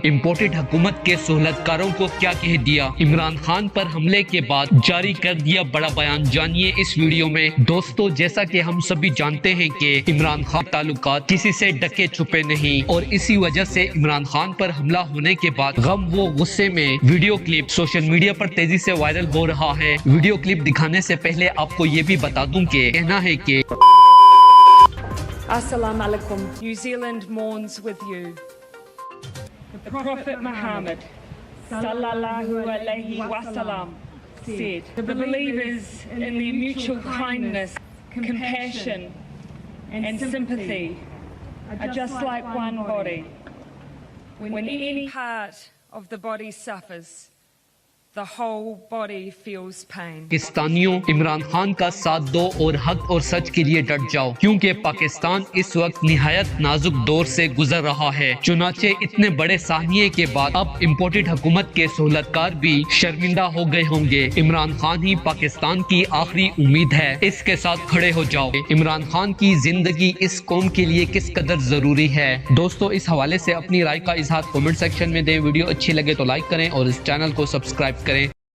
Imported हुकूमत के सहूलतकारों को क्या कह दिया, इमरान खान पर हमले के बाद जारी कर दिया बड़ा बयान। जानिए इस वीडियो में। दोस्तों, जैसा कि हम सभी जानते हैं कि इमरान खान ताल्लुकात किसी से डके छुपे नहीं और इसी वजह से इमरान खान पर हमला होने के बाद गम व गुस्से में वीडियो क्लिप सोशल मीडिया पर तेजी से वायरल हो रहा है। वीडियो क्लिप दिखाने से पहले आपको ये भी बता दूं कि कहना है कि Assalamu alaikum. New Zealand mourns with you. The Prophet Muhammad sallallahu alaihi wasallam said, "The believers in their mutual kindness, compassion, and sympathy are just like one body. When any part of the body suffers, the whole body feels pain." पाकिस्तानियों, इमरान खान का साथ दो और हक और सच के लिए डट जाओ, क्योंकि पाकिस्तान इस वक्त निहायत नाजुक दौर से गुजर रहा है। चुनाचे इतने बड़े साहनिये के बाद अब इम्पोर्टेड हुकूमत के सहूलतकार भी शर्मिंदा हो गए होंगे। इमरान खान ही पाकिस्तान की आखिरी उम्मीद है, इसके साथ खड़े हो जाओ। इमरान खान की जिंदगी इस कौम के लिए किस कदर जरूरी है। दोस्तों, इस हवाले से अपनी राय का इजहार कमेंट सेक्शन में दें। वीडियो अच्छी लगे तो लाइक करें और इस चैनल को सब्सक्राइब करें।